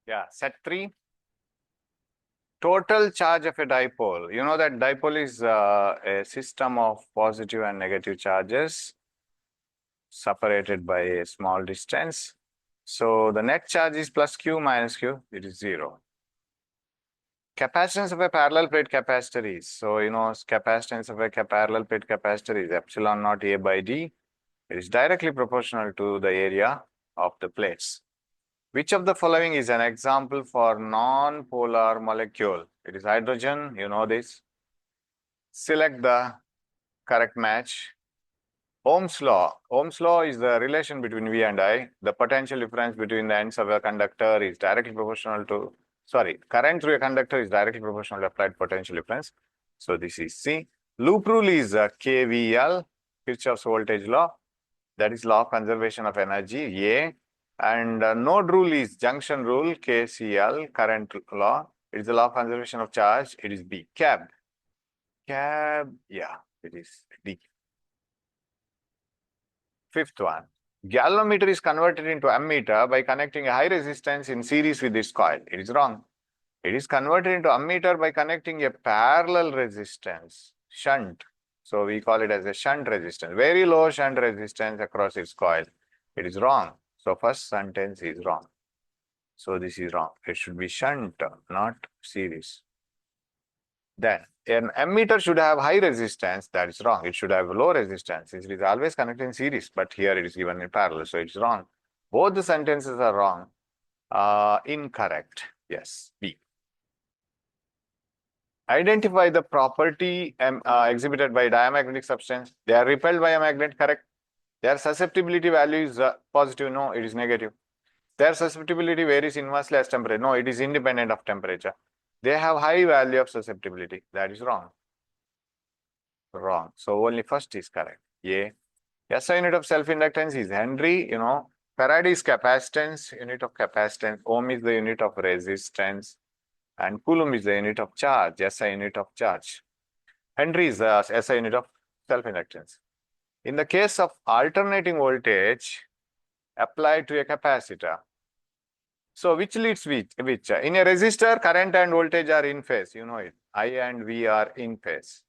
Yeah, set 3. Total charge of a dipole. You know that dipole is a system of positive and negative charges separated by a small distance. So the net charge is plus Q minus Q, it is 0. Capacitance of a parallel plate capacitor is, so you know, capacitance of a parallel plate capacitor is epsilon naught A by D. It is directly proportional to the area of the plates. Which of the following is an example for non-polar molecule? It is hydrogen, you know this. Select the correct match. Ohm's law. Ohm's law is the relation between V and I. The potential difference between the ends of a conductor is directly proportional to, current through a conductor is directly proportional to applied potential difference. So this is C. Loop rule is KVL, Kirchhoff's voltage law. That is law of conservation of energy, A. And node rule is junction rule, KCL, current law. It is the law of conservation of charge. It is B. Cab, yeah, it is D. Fifth one. Galvanometer is converted into ammeter by connecting a high resistance in series with its coil. It is wrong. It is converted into ammeter by connecting a parallel resistance, shunt. So we call it as a shunt resistance, very low shunt resistance across its coil. It is wrong. So first sentence is wrong. So this is wrong. It should be shunt, not series. Then an ammeter should have high resistance. That is wrong. It should have low resistance. It is always connected in series, but here it is given in parallel. So it's wrong. Both the sentences are wrong. Incorrect. Yes, B. Identify the property exhibited by diamagnetic substance. They are repelled by a magnet, correct? Their susceptibility value is positive. No, it is negative. Their susceptibility varies inversely as temperature. No, it is independent of temperature. They have high value of susceptibility. That is wrong. Wrong. So only first is correct. A. SI unit of self-inductance is Henry. You know, Farad is capacitance, unit of capacitance. Ohm is the unit of resistance. And Coulomb is the unit of charge, SI unit of charge. Henry is the SI unit of self-inductance. In the case of alternating voltage applied to a capacitor, so which leads which? In a resistor, current and voltage are in phase. You know it. I and V are in phase.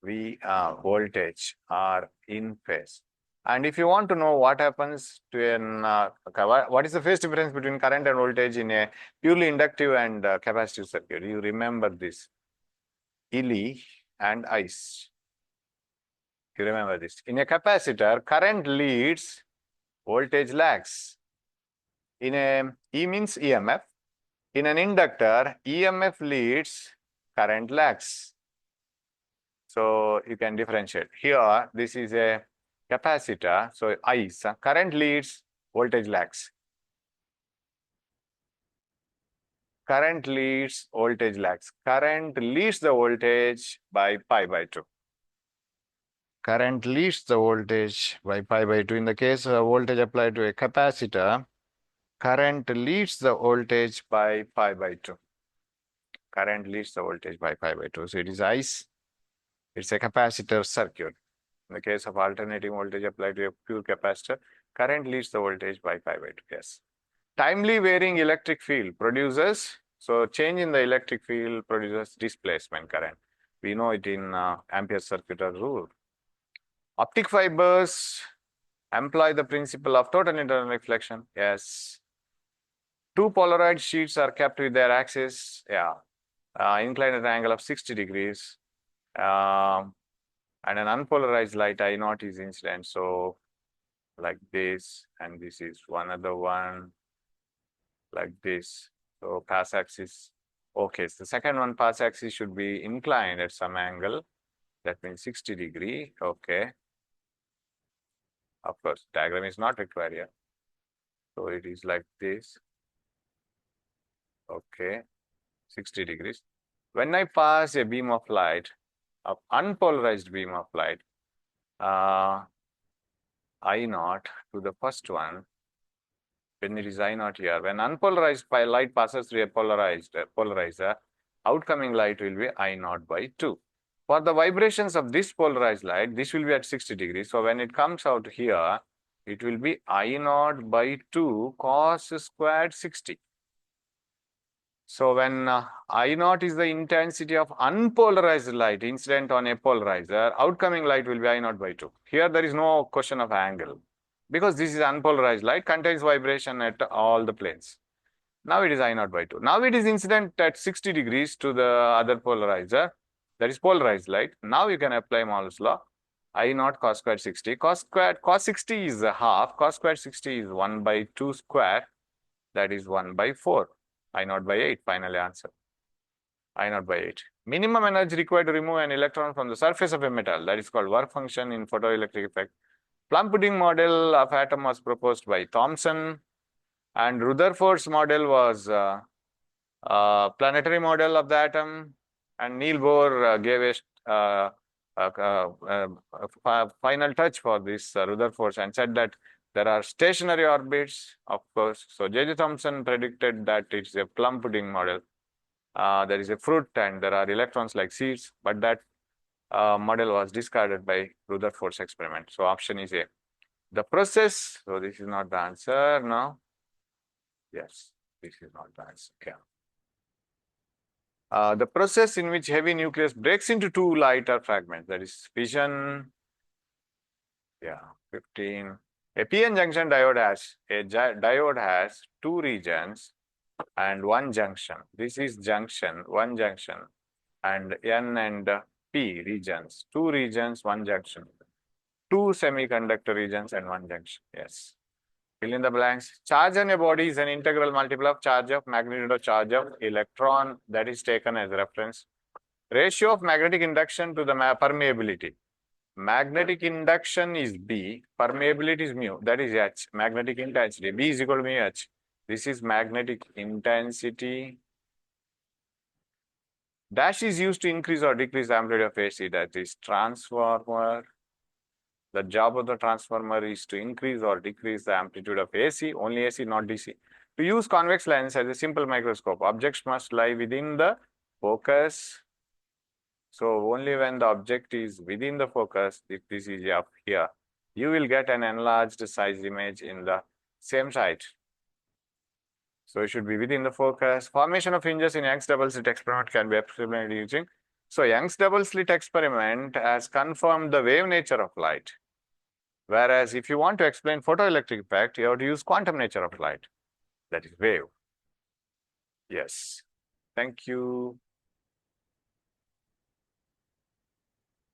Voltage are in phase. And if you want to know what happens to an, what is the phase difference between current and voltage in a purely inductive and capacitive circuit, you remember this. Ely and ice. You remember this. In a capacitor, current leads, voltage lags. In a E means EMF. In an inductor, EMF leads, current lags. So you can differentiate. Here, this is a capacitor, so ice. Current leads, voltage lags. Current leads, voltage lags. Current leads the voltage by pi by 2. Current leads the voltage by pi by 2. In the case of voltage applied to a capacitor, current leads the voltage by pi by 2. Current leads the voltage by pi by 2. So it is ice. It's a capacitor circuit. In the case of alternating voltage applied to a pure capacitor, current leads the voltage by pi by 2. Yes. Timely varying electric field produces, so change in the electric field produces displacement current. We know it in Ampere's circular rule. Optic fibers employ the principle of total internal reflection. Yes. Two polarized sheets are kept with their axis. Yeah. Inclined at an angle of 60 degrees. And an unpolarized light I naught is incident. So like this, and this is one other one like this. So pass axis. Okay, so the second one pass axis should be inclined at some angle. That means 60 degree. Okay. Of course, diagram is not required here. So it is like this. Okay, 60 degrees. When I pass a beam of light, an unpolarized beam of light, I naught to the first one, when it is I naught here, when unpolarized light passes through a polarizer, outcoming light will be I naught by 2. For the vibrations of this polarized light, this will be at 60 degrees. So when it comes out here, it will be I naught by 2 cos squared 60. So when I naught is the intensity of unpolarized light incident on a polarizer, outcoming light will be I naught by 2. Here there is no question of angle because this is unpolarized light, contains vibration at all the planes. Now it is I naught by 2. Now it is incident at 60 degrees to the other polarizer, that is polarized light. Now you can apply Moore's law. I naught cos squared 60. Cos 60 is a half. Cos squared 60 is 1 by 2 square. That is 1 by 4. I naught by 8. Final answer. I naught by 8. Minimum energy required to remove an electron from the surface of a metal. That is called work function in photoelectric effect. Plum pudding model of atom was proposed by Thomson. And Rutherford's model was planetary model of the atom. And Niels Bohr gave a final touch for this Rutherford and said that there are stationary orbits, of course. So J.J. Thomson predicted that it's a plum pudding model. There is a fruit and there are electrons like seeds, but that model was discarded by Rutherford's experiment. So option is A. The process, so this is not the answer now. Yes, this is not the answer. Okay. The process in which heavy nucleus breaks into two lighter fragments, that is fission. Yeah, 15. A PN junction diode has two regions and one junction. This is junction, one junction, and N and P regions. Two regions, one junction. Two semiconductor regions and one junction. Yes. Fill in the blanks. Charge on a body is an integral multiple of charge of magnitude of charge of electron. That is taken as reference. Ratio of magnetic induction to the permeability. Magnetic induction is B, permeability is mu, that is H, magnetic intensity. B is equal to mu H. This is magnetic intensity. Dash is used to increase or decrease the amplitude of AC, that is transformer. The job of the transformer is to increase or decrease the amplitude of AC, only AC, not DC. To use convex lens as a simple microscope, objects must lie within the focus. So only when the object is within the focus, if this is up here, you will get an enlarged size image in the same site. So it should be within the focus. Formation of hinges in Young's double slit experiment can be explained using. So Young's double slit experiment has confirmed the wave nature of light. Whereas if you want to explain photoelectric effect, you have to use quantum nature of light. That is wave. Yes. Thank you.